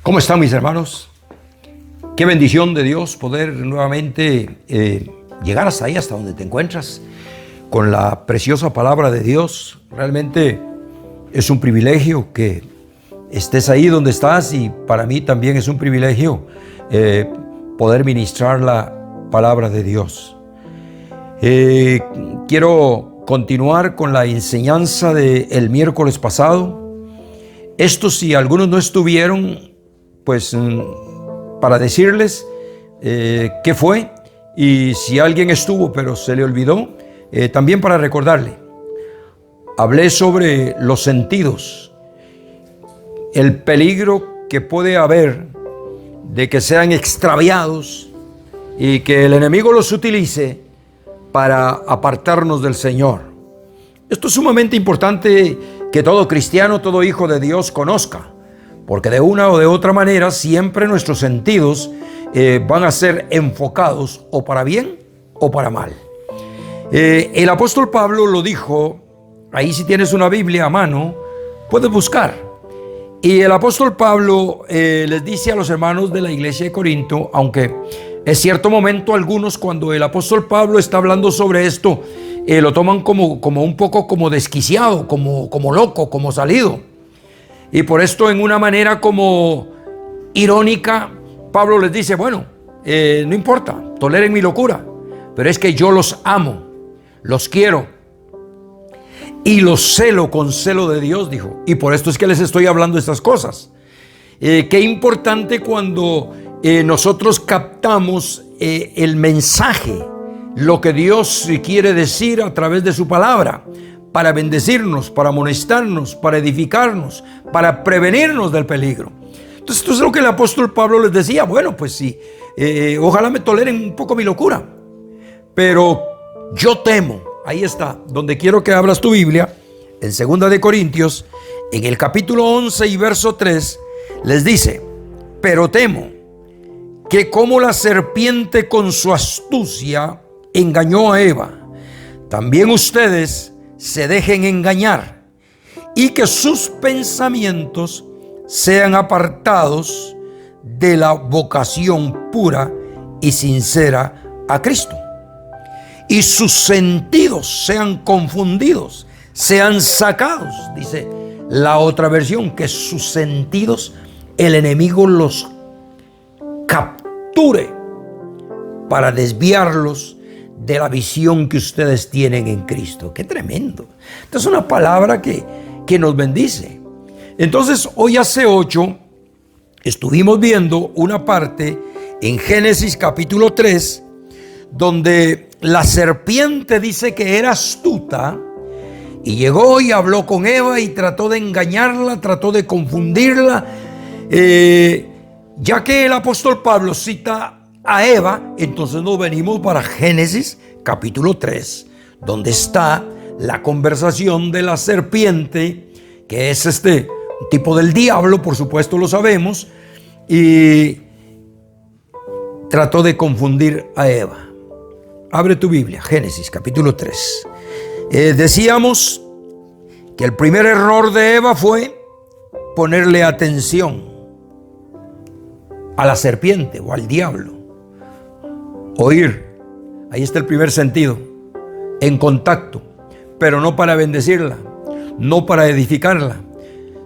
¿Cómo están mis hermanos? Qué bendición de Dios poder nuevamente llegar hasta ahí, hasta donde te encuentras, con la preciosa palabra de Dios. Realmente es un privilegio que estés ahí donde estás, y para mí también es un privilegio poder ministrar la palabra de Dios. Quiero continuar con la enseñanza del miércoles pasado. Esto, si algunos no estuvieron, pues para decirles qué fue, y si alguien estuvo pero se le olvidó, también para recordarle. Hablé sobre los sentidos, el peligro que puede haber de que sean extraviados y que el enemigo los utilice para apartarnos del Señor. Esto es sumamente importante que todo cristiano, todo hijo de Dios conozca, porque de una o de otra manera siempre nuestros sentidos van a ser enfocados o para bien o para mal. El apóstol Pablo lo dijo, ahí si tienes una Biblia a mano, puedes buscar. Y el apóstol Pablo les dice a los hermanos de la iglesia de Corinto, aunque es cierto momento algunos cuando el apóstol Pablo está hablando sobre esto, lo toman como un poco como desquiciado, como loco, como salido. Y por esto, en una manera como irónica, Pablo les dice, bueno, no importa, toleren mi locura, pero es que yo los amo, los quiero y los celo con celo de Dios, dijo. Y por esto es que les estoy hablando estas cosas. Qué importante cuando nosotros captamos el mensaje, lo que Dios quiere decir a través de su palabra, para bendecirnos, para amonestarnos, para edificarnos, para prevenirnos del peligro. Entonces, esto es lo que el apóstol Pablo les decía. Bueno, pues sí, ojalá me toleren un poco mi locura, pero yo temo. Ahí está, donde quiero que abras tu Biblia, en 2 de Corintios, en el capítulo 11 y verso 3, les dice: pero temo que como la serpiente con su astucia engañó a Eva, también ustedes se dejen engañar, y que sus pensamientos sean apartados de la vocación pura y sincera a Cristo, y sus sentidos sean confundidos, sean sacados. Dice la otra versión, que sus sentidos el enemigo los capture para desviarlos de la visión que ustedes tienen en Cristo. ¡Qué tremendo! Esta es una palabra que nos bendice. Entonces, hoy hace 8 estuvimos viendo una parte en Génesis capítulo 3, donde la serpiente dice que era astuta, y llegó y habló con Eva y trató de engañarla, trató de confundirla. Ya que el apóstol Pablo cita a Eva, entonces nos venimos para Génesis capítulo 3, donde está la conversación de la serpiente, que es un tipo del diablo, por supuesto lo sabemos, y trató de confundir a Eva. Abre tu Biblia, Génesis capítulo 3. Decíamos que el primer error de Eva fue ponerle atención a la serpiente o al diablo. Oír, ahí está el primer sentido, en contacto, pero no para bendecirla, no para edificarla,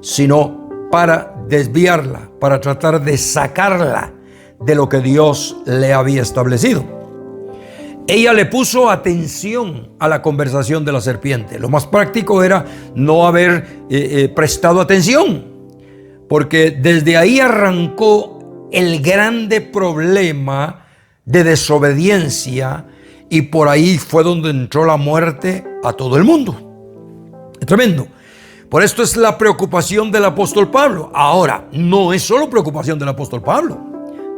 sino para desviarla, para tratar de sacarla de lo que Dios le había establecido. Ella le puso atención a la conversación de la serpiente. Lo más práctico era no haber prestado atención, porque desde ahí arrancó el grande problema de desobediencia, y por ahí fue donde entró la muerte a todo el mundo. Es tremendo. Por esto es la preocupación del apóstol Pablo. Ahora, no es solo preocupación del apóstol Pablo,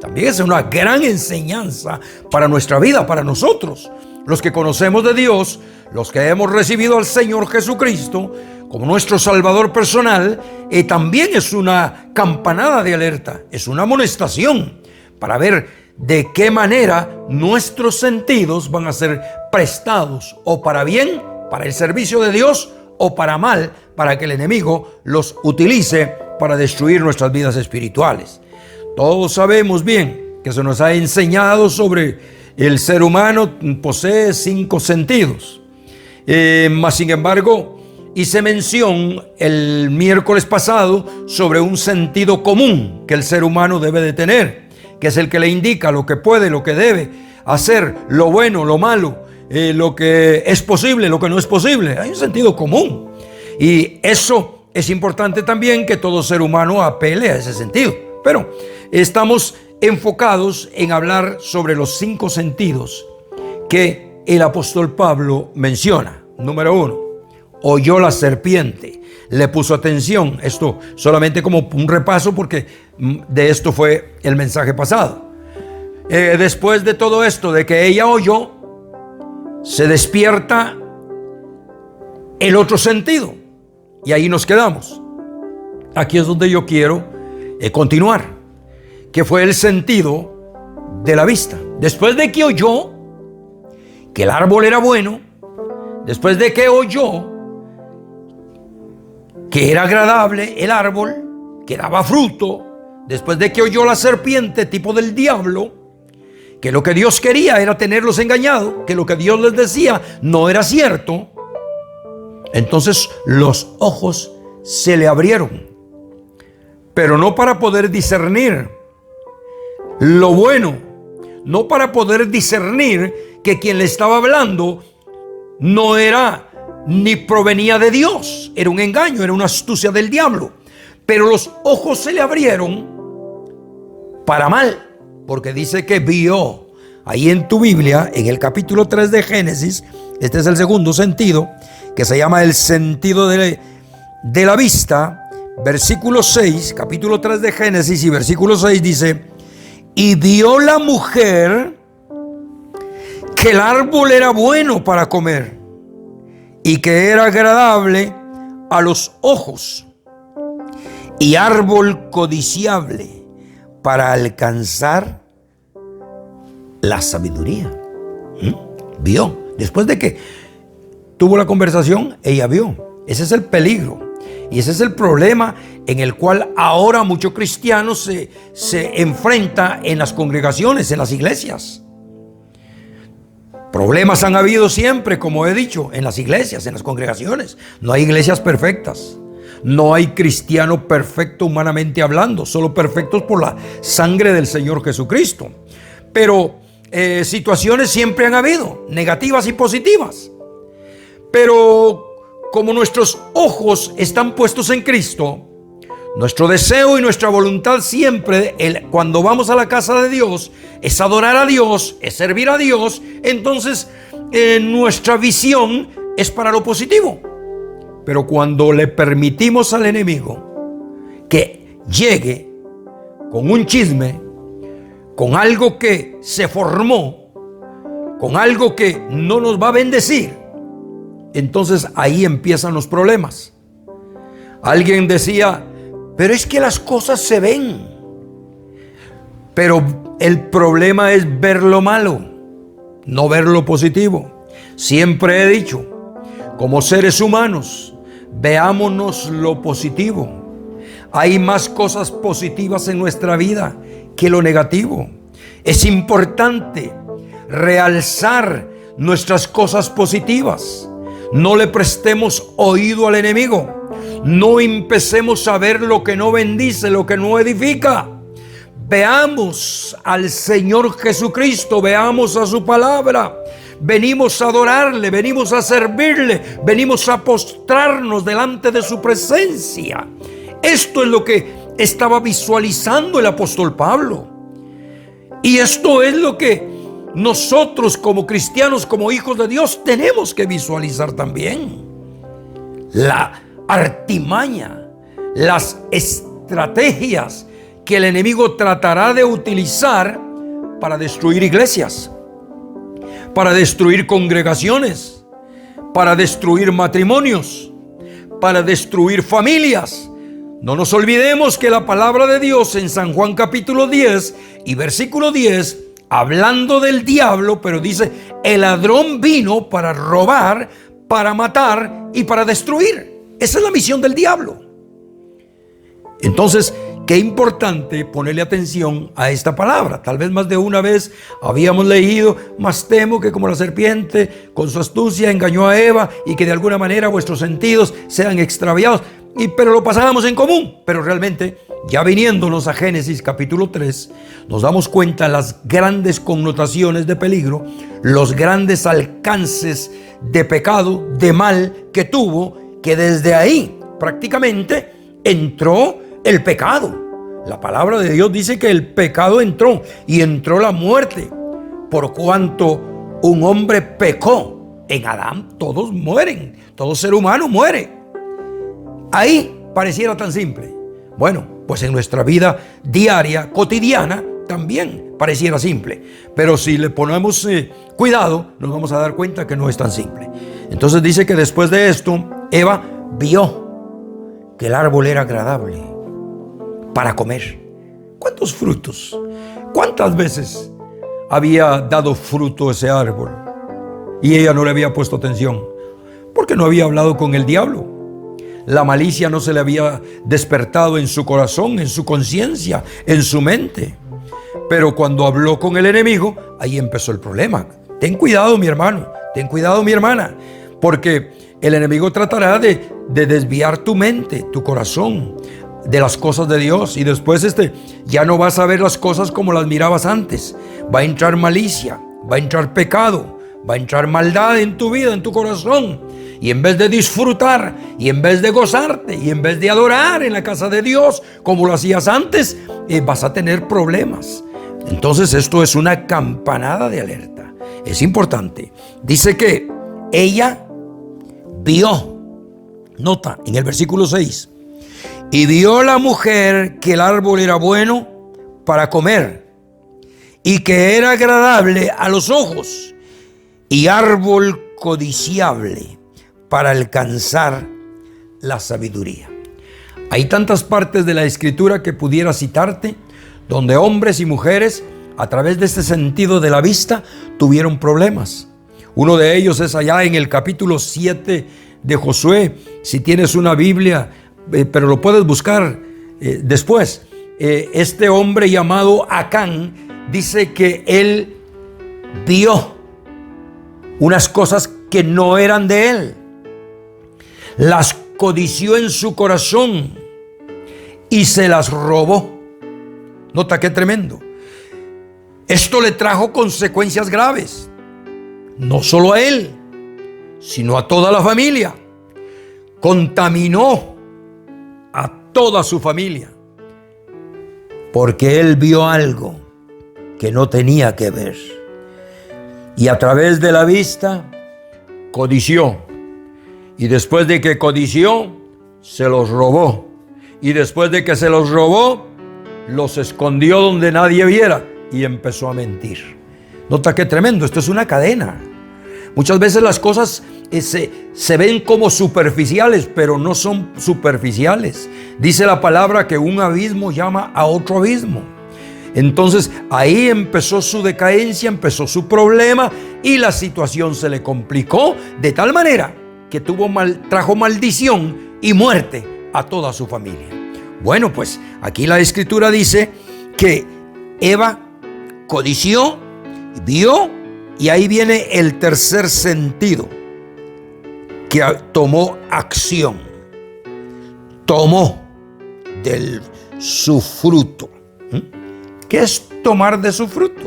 también es una gran enseñanza para nuestra vida, para nosotros, los que conocemos de Dios, los que hemos recibido al Señor Jesucristo como nuestro Salvador personal. También es una campanada de alerta, es una amonestación para ver de qué manera nuestros sentidos van a ser prestados, o para bien, para el servicio de Dios, o para mal, para que el enemigo los utilice para destruir nuestras vidas espirituales. Todos sabemos bien que se nos ha enseñado sobre el ser humano posee 5 sentidos. Mas sin embargo, hice mención el miércoles pasado sobre un sentido común que el ser humano debe de tener, que es el que le indica lo que puede, lo que debe hacer, lo bueno, lo malo, lo que es posible, lo que no es posible. Hay un sentido común. Y eso es importante también, que todo ser humano apele a ese sentido. Pero estamos enfocados en hablar sobre los 5 sentidos que el apóstol Pablo menciona. Número 1, oyó la serpiente, le puso atención. Esto solamente como un repaso, porque de esto fue el mensaje pasado. Después de todo esto, de que ella oyó, se despierta el otro sentido, y ahí nos quedamos. Aquí es donde yo quiero continuar, que fue el sentido de la vista. Después de que oyó que el árbol era bueno, después de que oyó que era agradable el árbol, que daba fruto, después de que oyó la serpiente, tipo del diablo, que lo que Dios quería era tenerlos engañados, que lo que Dios les decía no era cierto, entonces los ojos se le abrieron, pero no para poder discernir lo bueno, no para poder discernir que quien le estaba hablando no era ni provenía de Dios, era un engaño, era una astucia del diablo. Pero los ojos se le abrieron para mal, porque dice que vio. Ahí en tu Biblia, en el capítulo 3 de Génesis, este es el segundo sentido, que se llama el sentido de la vista. Versículo 6, capítulo 3 de Génesis y versículo 6 dice: y vio la mujer que el árbol era bueno para comer y que era agradable a los ojos y árbol codiciable para alcanzar la sabiduría. Vio. Después de que tuvo la conversación, ella vio. Ese es el peligro. Y ese es el problema en el cual ahora muchos cristianos se enfrentan en las congregaciones, en las iglesias. Problemas han habido siempre, como he dicho, en las iglesias, en las congregaciones. No hay iglesias perfectas. No hay cristiano perfecto humanamente hablando, solo perfectos por la sangre del Señor Jesucristo. Pero situaciones siempre han habido, negativas y positivas. Pero como nuestros ojos están puestos en Cristo, nuestro deseo y nuestra voluntad siempre, cuando vamos a la casa de Dios, es adorar a Dios, es servir a Dios. Entonces nuestra visión es para lo positivo. Pero cuando le permitimos al enemigo que llegue con un chisme, con algo que se formó, con algo que no nos va a bendecir, entonces ahí empiezan los problemas. Alguien decía: pero es que las cosas se ven. Pero el problema es ver lo malo, no ver lo positivo. Siempre he dicho, como seres humanos, veámonos lo positivo. Hay más cosas positivas en nuestra vida que lo negativo. Es importante realzar nuestras cosas positivas. No le prestemos oído al enemigo. No empecemos a ver lo que no bendice, lo que no edifica. Veamos al Señor Jesucristo, veamos a su palabra. Venimos a adorarle, venimos a servirle, venimos a postrarnos delante de su presencia. Esto es lo que estaba visualizando el apóstol Pablo. Y esto es lo que nosotros como cristianos, como hijos de Dios, tenemos que visualizar también. La artimaña, las estrategias que el enemigo tratará de utilizar para destruir iglesias, para destruir congregaciones, para destruir matrimonios, para destruir familias. No nos olvidemos que la palabra de Dios en San Juan capítulo 10 y versículo 10, hablando del diablo, pero dice: el ladrón vino para robar, para matar y para destruir. Esa es la misión del diablo. Entonces, qué importante ponerle atención a esta palabra. Tal vez más de una vez habíamos leído: mas temo que como la serpiente con su astucia engañó a Eva, y que de alguna manera vuestros sentidos sean extraviados. Pero lo pasábamos en común. Pero realmente, ya viniéndonos a Génesis capítulo 3, nos damos cuenta de las grandes connotaciones de peligro, los grandes alcances de pecado, de mal que tuvo, que desde ahí prácticamente entró el pecado. La palabra de Dios dice que el pecado entró, y entró la muerte. Por cuanto un hombre pecó, en Adán todos mueren, todo ser humano muere. Ahí pareciera tan simple. Bueno, pues en nuestra vida diaria, cotidiana, también pareciera simple. Pero si le ponemos cuidado, nos vamos a dar cuenta que no es tan simple. Entonces dice que después de esto, Eva vio que el árbol era agradable para comer. ¿Cuántos frutos? ¿Cuántas veces había dado fruto ese árbol? Y ella no le había puesto atención, porque no había hablado con el diablo. La malicia no se le había despertado en su corazón, en su conciencia, en su mente. Pero cuando habló con el enemigo, ahí empezó el problema. Ten cuidado, mi hermano, ten cuidado, mi hermana, porque el enemigo tratará de desviar tu mente, tu corazón, de las cosas de Dios. Y después ya no vas a ver las cosas como las mirabas antes. Va a entrar malicia, va a entrar pecado, va a entrar maldad en tu vida, en tu corazón. Y en vez de disfrutar, y en vez de gozarte, y en vez de adorar en la casa de Dios como lo hacías antes, vas a tener problemas. Entonces esto es una campanada de alerta. Es importante. Dice que ella vio, nota en el versículo 6, y vio la mujer que el árbol era bueno para comer, y que era agradable a los ojos, y árbol codiciable para alcanzar la sabiduría. Hay tantas partes de la Escritura que pudiera citarte, donde hombres y mujeres, a través de este sentido de la vista, tuvieron problemas. Uno de ellos es allá en el capítulo 7 de Josué. Si tienes una Biblia, pero lo puedes buscar después. Este hombre llamado Acán dice que él vio unas cosas que no eran de él. Las codició en su corazón y se las robó. Nota qué tremendo. Esto le trajo consecuencias graves, no solo a él, sino a toda la familia. Contaminó a toda su familia, porque él vio algo que no tenía que ver. Y a través de la vista codició. Y después de que codició, se los robó. Y después de que se los robó, los escondió donde nadie viera y empezó a mentir. Nota qué tremendo, esto es una cadena. Muchas veces las cosas se ven como superficiales, pero no son superficiales. Dice la palabra que un abismo llama a otro abismo. Entonces ahí empezó su decadencia, empezó su problema, y la situación se le complicó de tal manera que trajo maldición y muerte a toda su familia. Bueno, pues aquí la Escritura dice que Eva codició, vio, y ahí viene el tercer sentido, que tomó acción, tomó de su fruto. ¿Qué es tomar de su fruto?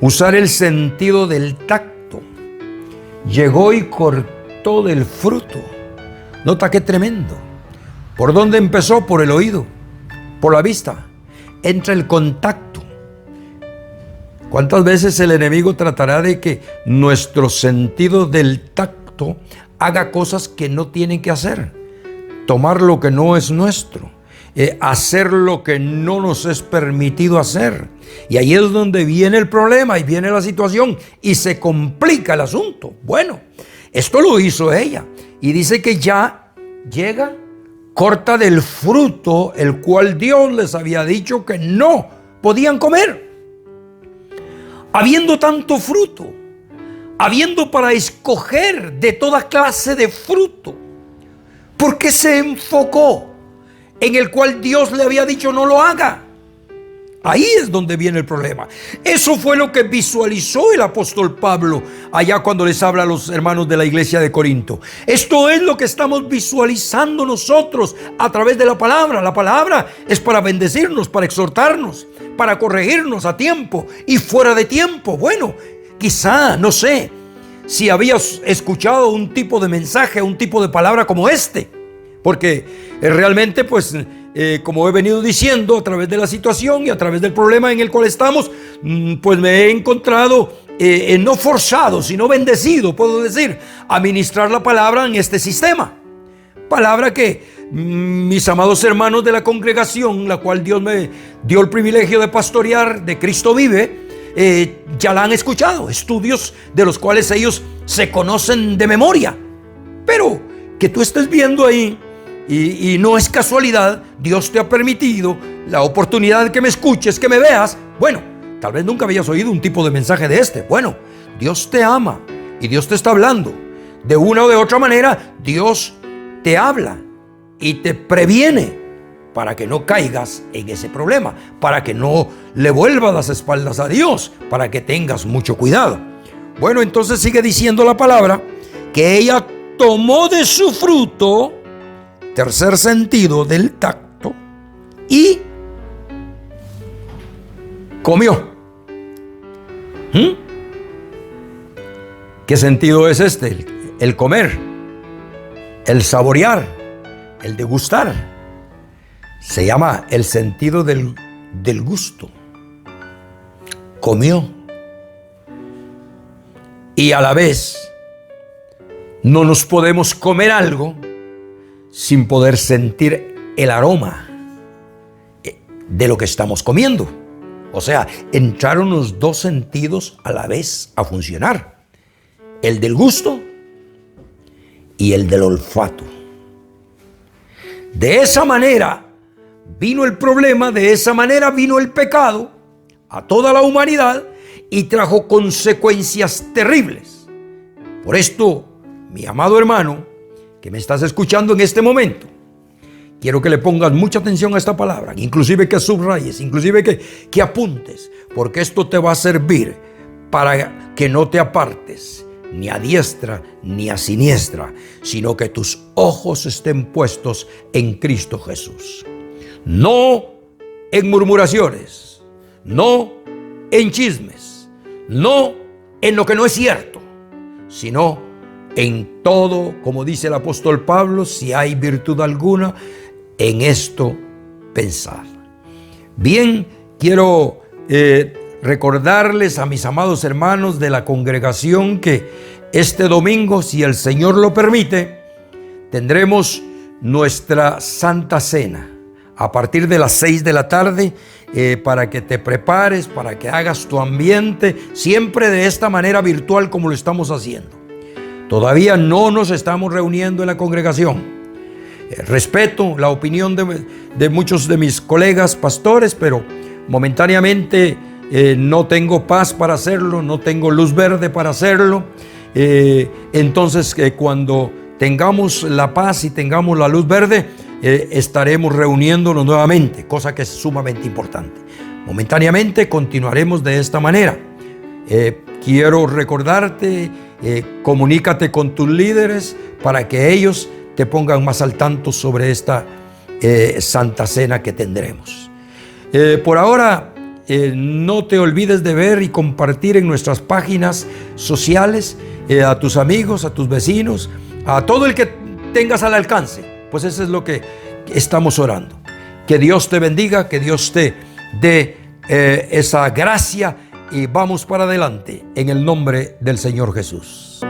Usar el sentido del tacto. Llegó y cortó del fruto. Nota qué tremendo. ¿Por dónde empezó? Por el oído, por la vista. Entra el contacto. ¿Cuántas veces el enemigo tratará de que nuestro sentido del tacto haga cosas que no tienen que hacer? Tomar lo que no es nuestro, hacer lo que no nos es permitido hacer. Y ahí es donde viene el problema y viene la situación y se complica el asunto. Bueno, esto lo hizo ella, y dice que ya llega, corta del fruto el cual Dios les había dicho que no podían comer. Habiendo tanto fruto, habiendo para escoger de toda clase de fruto, ¿por qué se enfocó en el cual Dios le había dicho no lo haga. Ahí es donde viene el problema. Eso fue lo que visualizó el apóstol Pablo allá cuando les habla a los hermanos de la iglesia de Corinto. Esto es lo que estamos visualizando nosotros a través de la palabra. La palabra es para bendecirnos, para exhortarnos, para corregirnos a tiempo y fuera de tiempo. Bueno, quizá, no sé, si habías escuchado un tipo de mensaje, un tipo de palabra como este. Porque realmente, pues, como he venido diciendo, a través de la situación y a través del problema en el cual estamos, pues me he encontrado no forzado, sino bendecido, puedo decir, a ministrar la palabra en este sistema. Palabra que mis amados hermanos de la congregación, la cual Dios me dio el privilegio de pastorear, de Cristo Vive, ya la han escuchado. Estudios de los cuales ellos se conocen de memoria. Pero que tú estés viendo ahí, y no es casualidad, Dios te ha permitido la oportunidad de que me escuches, que me veas. Bueno, tal vez nunca habías oído un tipo de mensaje de este. Bueno, Dios te ama y Dios te está hablando. De una o de otra manera, Dios te habla y te previene para que no caigas en ese problema, para que no le vuelvas las espaldas a Dios, para que tengas mucho cuidado. Bueno, entonces sigue diciendo la palabra que ella tomó de su fruto, tercer sentido del tacto, y comió. ¿Qué sentido es este? El comer, el saborear, el degustar. Se llama el sentido del gusto. Comió. Y a la vez, no nos podemos comer algo sin poder sentir el aroma de lo que estamos comiendo. O sea, entraron los dos sentidos a la vez a funcionar. El del gusto y el del olfato. De esa manera vino el problema, de esa manera vino el pecado a toda la humanidad y trajo consecuencias terribles. Por esto, mi amado hermano, que me estás escuchando en este momento, quiero que le pongas mucha atención a esta palabra, inclusive que subrayes, inclusive que apuntes, porque esto te va a servir para que no te apartes ni a diestra ni a siniestra, sino que tus ojos estén puestos en Cristo Jesús. No en murmuraciones, no en chismes, no en lo que no es cierto, sino en todo, como dice el apóstol Pablo, si hay virtud alguna, en esto pensar. Bien, quiero recordarles a mis amados hermanos de la congregación que este domingo, si el Señor lo permite, tendremos nuestra Santa Cena a partir de las 6 de la tarde, para que te prepares, para que hagas tu ambiente, siempre de esta manera virtual como lo estamos haciendo. Todavía no nos estamos reuniendo en la congregación. Respeto la opinión de muchos de mis colegas pastores, pero momentáneamente no tengo paz para hacerlo, no tengo luz verde para hacerlo. Entonces, cuando tengamos la paz y tengamos la luz verde, estaremos reuniéndonos nuevamente, cosa que es sumamente importante. Momentáneamente continuaremos de esta manera. Quiero recordarte, comunícate con tus líderes para que ellos te pongan más al tanto sobre esta Santa Cena que tendremos. Por ahora, no te olvides de ver y compartir en nuestras páginas sociales a tus amigos, a tus vecinos, a todo el que tengas al alcance. Pues eso es lo que estamos orando. Que Dios te bendiga, que Dios te dé esa gracia y vamos para adelante en el nombre del Señor Jesús.